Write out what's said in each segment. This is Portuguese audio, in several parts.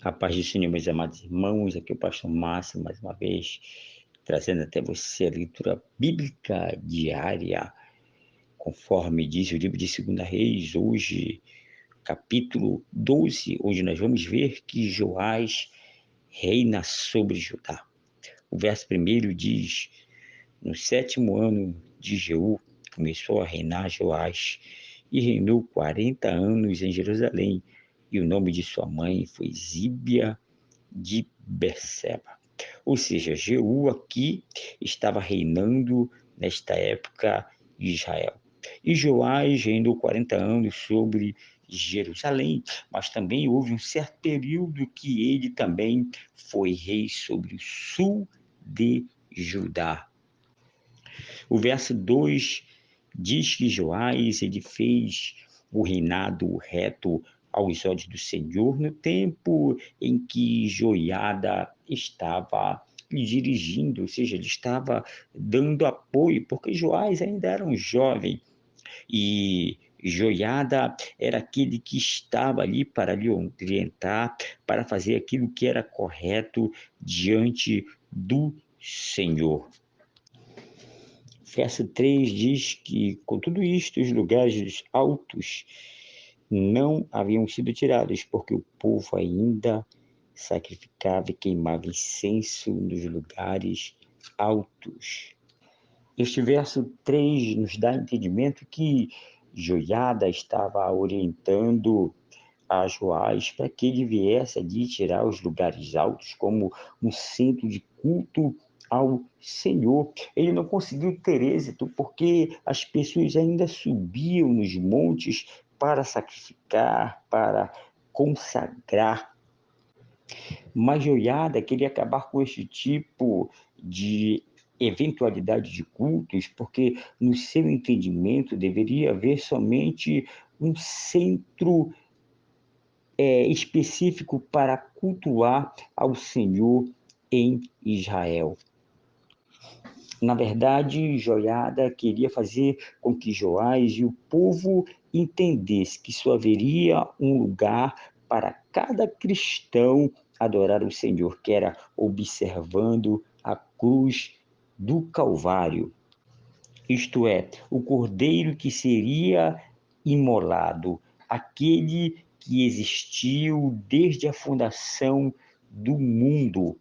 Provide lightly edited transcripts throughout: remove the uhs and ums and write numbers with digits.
A paz do Senhor, meus amados irmãos, aqui é o pastor Márcio, mais uma vez, trazendo até você a leitura bíblica diária, conforme diz o livro de 2 Reis, hoje, capítulo 12, onde nós vamos ver que Joás reina sobre Judá. O verso primeiro diz: no 7º ano de Jeú, começou a reinar Joás, e reinou 40 anos em Jerusalém, e o nome de sua mãe foi Zíbia de Berseba. Ou seja, Jeú aqui estava reinando nesta época de Israel. E Joás reinou 40 anos sobre Jerusalém, mas também houve um certo período que ele também foi rei sobre o sul de Judá. O verso 2 diz que Joás ele fez o reinado reto aos olhos do Senhor no tempo em que Joiada estava lhe dirigindo, ou seja, ele estava dando apoio, porque Joás ainda era um jovem e Joiada era aquele que estava ali para lhe orientar, para fazer aquilo que era correto diante do Senhor. Verso 3 diz que, com tudo isto, os lugares altos não haviam sido tirados, porque o povo ainda sacrificava e queimava incenso nos lugares altos. Este verso 3 nos dá entendimento que Joiada estava orientando a Joás para que ele viesse ali tirar os lugares altos como um centro de culto ao Senhor. Ele não conseguiu ter êxito porque as pessoas ainda subiam nos montes para sacrificar, para consagrar. Mas Joiada queria acabar com este tipo de eventualidade de cultos, porque no seu entendimento deveria haver somente um centro específico para cultuar ao Senhor em Israel. Na verdade, Joiada queria fazer com que Joás e o povo entendesse que só haveria um lugar para cada cristão adorar o Senhor, que era observando a cruz do Calvário. Isto é, o cordeiro que seria imolado, aquele que existiu desde a fundação do mundo.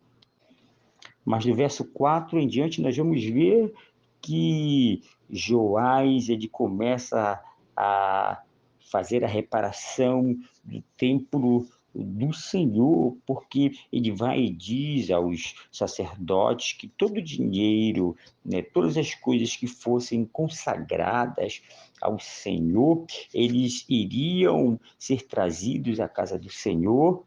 Mas do verso 4 em diante nós vamos ver que Joás ele começa a fazer a reparação do templo do Senhor, porque ele vai e diz aos sacerdotes que todo o dinheiro, né, todas as coisas que fossem consagradas ao Senhor, eles iriam ser trazidos à casa do Senhor,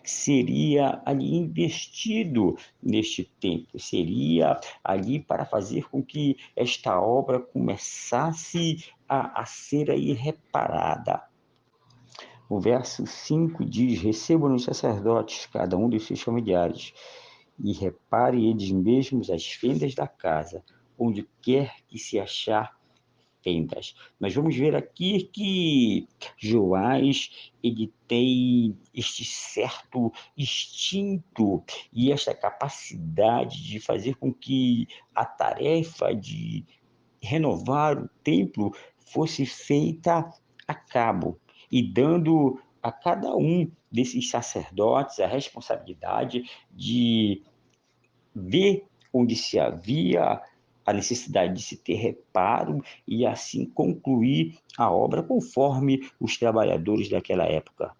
seria ali investido neste tempo, seria ali para fazer com que esta obra começasse a ser aí reparada. O verso 5 diz: recebam os sacerdotes, cada um dos seus familiares, e repare eles mesmos as fendas da casa, onde quer que se achar tendas. Nós vamos ver aqui que Joás ele tem este certo instinto e esta capacidade de fazer com que a tarefa de renovar o templo fosse feita a cabo e dando a cada um desses sacerdotes a responsabilidade de ver onde se havia a necessidade de se ter reparo e assim concluir a obra conforme os trabalhadores daquela época.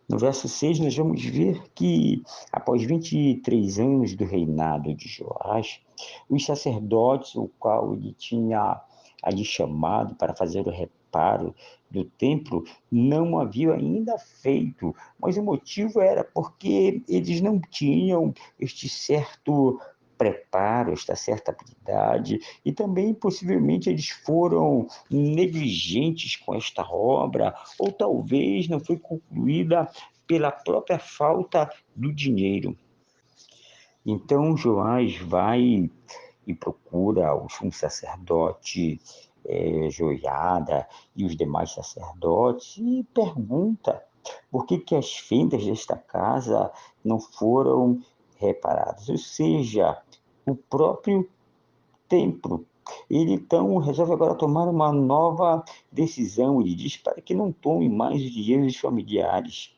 No verso 6 nós vamos ver que após 23 anos do reinado de Joás, os sacerdotes, o qual ele tinha ali chamado para fazer o reparo do templo, não haviam ainda feito, mas o motivo era porque eles não tinham este certo preparo, esta certa habilidade, e também possivelmente eles foram negligentes com esta obra, ou talvez não foi concluída pela própria falta do dinheiro. Então Joás vai e procura o sumo sacerdote Joiada e os demais sacerdotes e pergunta Por que que as fendas desta casa não foram reparadas? Ou seja, o próprio templo. Ele então resolve agora tomar uma nova decisão. Ele diz para que não tome mais os dinheiros familiares.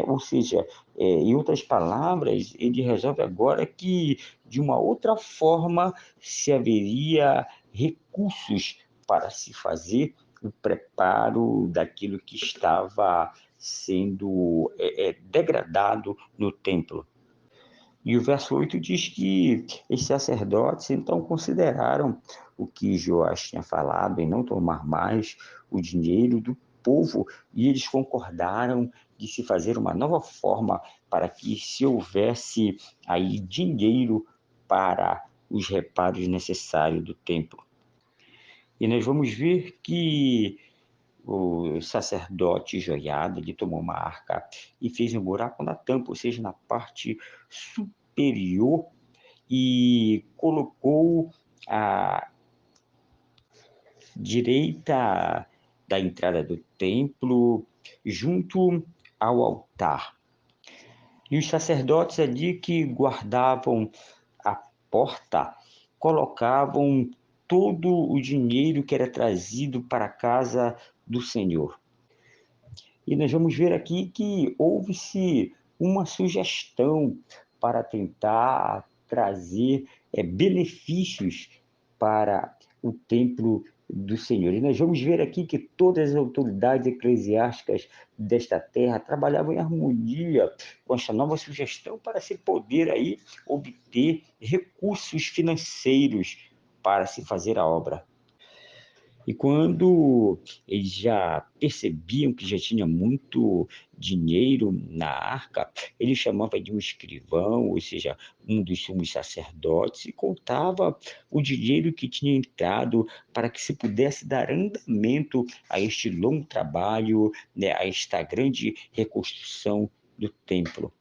Ou seja, em outras palavras, ele resolve agora que, de uma outra forma, se haveria recursos para se fazer o preparo daquilo que estava sendo degradado no templo. E o verso 8 diz que os sacerdotes então consideraram o que Joás tinha falado em não tomar mais o dinheiro do povo, e eles concordaram de se fazer uma nova forma para que se houvesse aí dinheiro para os reparos necessários do templo. E nós vamos ver que o sacerdote Joiada, ele tomou uma arca e fez um buraco na tampa, ou seja, na parte superior, e colocou à direita da entrada do templo, junto ao altar. E os sacerdotes ali que guardavam a porta colocavam todo o dinheiro que era trazido para a casa do Senhor. E nós vamos ver aqui que houve-se uma sugestão para tentar trazer benefícios para o templo do Senhor. E nós vamos ver aqui que todas as autoridades eclesiásticas desta terra trabalhavam em harmonia com esta nova sugestão para se poder aí obter recursos financeiros para se fazer a obra. E quando eles já percebiam que já tinha muito dinheiro na arca, ele chamava de um escrivão, ou seja, um dos sumos sacerdotes, e contava o dinheiro que tinha entrado para que se pudesse dar andamento a este longo trabalho, né, a esta grande reconstrução do templo.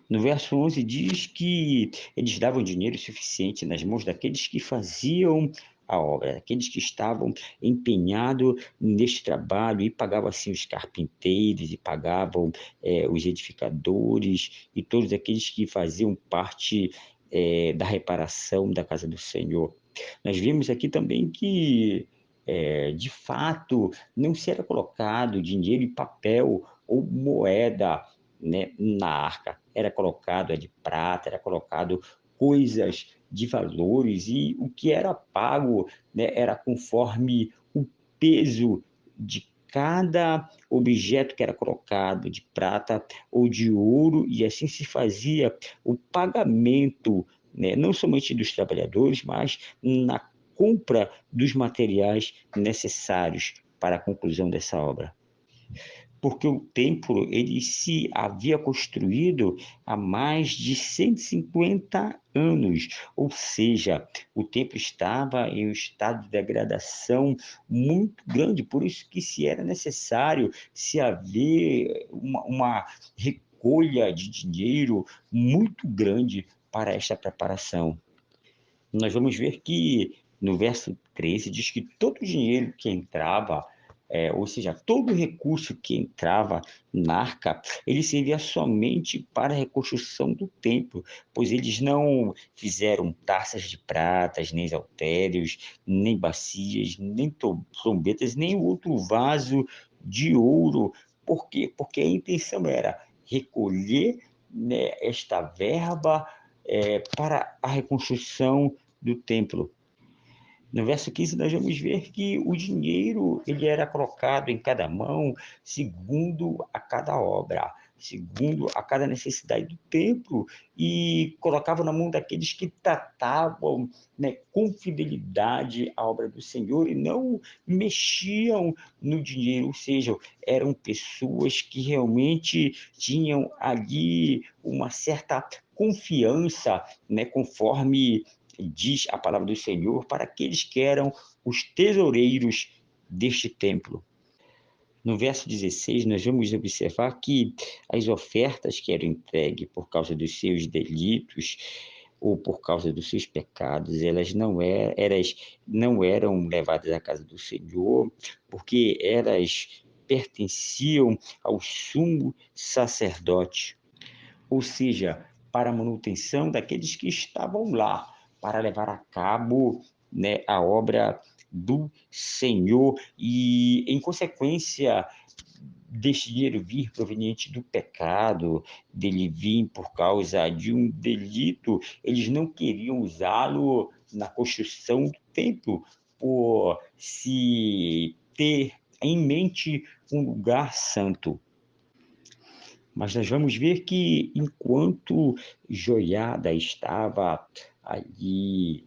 No verso 11 diz que eles davam dinheiro suficiente nas mãos daqueles que faziam a obra, aqueles que estavam empenhados neste trabalho, e pagavam assim os carpinteiros, e pagavam os edificadores, e todos aqueles que faziam parte da reparação da casa do Senhor. Nós vimos aqui também que, de fato, não se era colocado dinheiro em papel ou moeda, né, na arca. Era colocado de prata, era colocado coisas de valores, e o que era pago, né, era conforme o peso de cada objeto que era colocado, de prata ou de ouro, e assim se fazia o pagamento, né, não somente dos trabalhadores, mas na compra dos materiais necessários para a conclusão dessa obra. Porque o templo ele se havia construído há mais de 150 anos, ou seja, o templo estava em um estado de degradação muito grande, por isso que se era necessário se haver uma recolha de dinheiro muito grande para esta preparação. Nós vamos ver que no verso 13 diz que todo o dinheiro que entrava, ou seja, todo o recurso que entrava na arca, ele servia somente para a reconstrução do templo, pois eles não fizeram taças de pratas, nem halteres, nem bacias, nem trombetas, nem outro vaso de ouro. Por quê? Porque a intenção era recolher, né, esta verba para a reconstrução do templo. No verso 15, nós vamos ver que o dinheiro ele era colocado em cada mão segundo a cada obra, segundo a cada necessidade do templo, e colocava na mão daqueles que tratavam, né, com fidelidade a obra do Senhor e não mexiam no dinheiro, ou seja, eram pessoas que realmente tinham ali uma certa confiança, né, conforme diz a palavra do Senhor, para aqueles que eram os tesoureiros deste templo. No verso 16, nós vamos observar que as ofertas que eram entregues por causa dos seus delitos ou por causa dos seus pecados, elas não eram levadas à casa do Senhor, porque elas pertenciam ao sumo sacerdote, ou seja, para a manutenção daqueles que estavam lá, para levar a cabo, né, a obra do Senhor, e, em consequência deste dinheiro vir proveniente do pecado, dele vir por causa de um delito, eles não queriam usá-lo na construção do templo, por se ter em mente um lugar santo. Mas nós vamos ver que, enquanto Joiada estava ali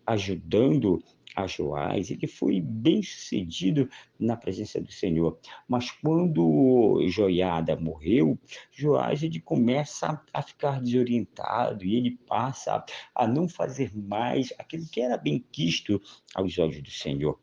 ajudando a Joás, ele foi bem-sucedido na presença do Senhor. Mas quando Joiada morreu, Joás ele começa a ficar desorientado e ele passa a não fazer mais aquilo que era bem quisto aos olhos do Senhor.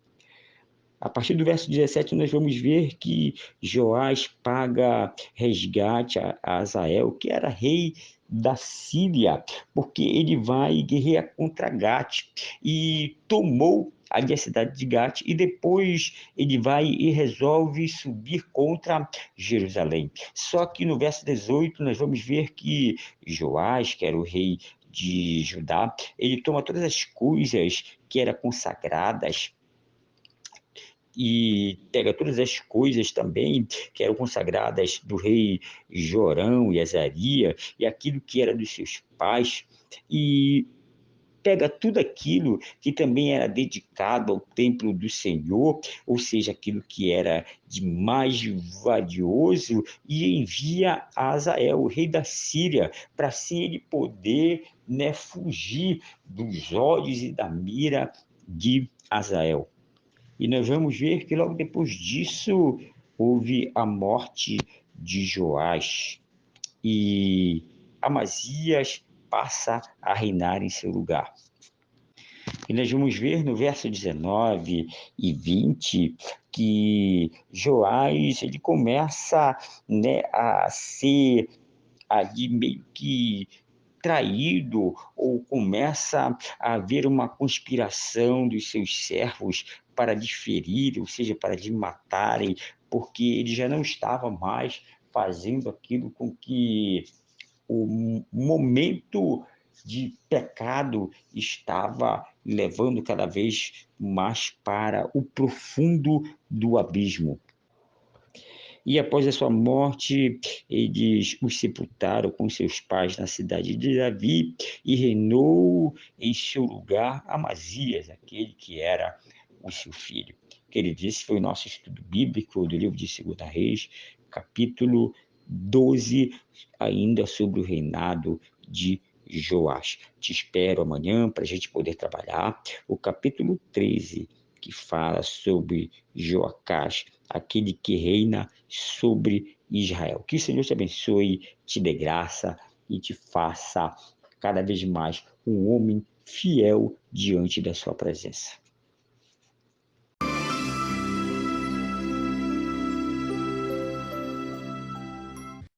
A partir do verso 17, nós vamos ver que Joás paga resgate a Azael, que era rei da Síria, porque ele vai guerrear contra Gate e tomou ali a cidade de Gate, e depois ele vai e resolve subir contra Jerusalém. Só que no verso 18 nós vamos ver que Joás, que era o rei de Judá, ele toma todas as coisas que eram consagradas e pega todas as coisas também que eram consagradas do rei Jorão e Azaria, e aquilo que era dos seus pais, e pega tudo aquilo que também era dedicado ao templo do Senhor, ou seja, aquilo que era de mais valioso, e envia a Azael, o rei da Síria, para assim ele poder, né, fugir dos olhos e da mira de Azael. E nós vamos ver que logo depois disso houve a morte de Joás e Amazias passa a reinar em seu lugar. E nós vamos ver no verso 19 e 20 que Joás ele começa, né, a ser ali meio que traído, ou começa a haver uma conspiração dos seus servos para lhe ferir, ou seja, para lhe matarem, porque ele já não estava mais fazendo aquilo com que o momento de pecado estava levando cada vez mais para o profundo do abismo. E após a sua morte, eles o sepultaram com seus pais na cidade de Davi, e reinou em seu lugar Amazias, aquele que era o seu filho. Queridos, esse foi o nosso estudo bíblico do livro de 2 Reis, capítulo 12, ainda sobre o reinado de Joás. Te espero amanhã para a gente poder trabalhar o capítulo 13, que fala sobre Joacás, aquele que reina sobre Israel. Que o Senhor te abençoe, te dê graça e te faça cada vez mais um homem fiel diante da sua presença.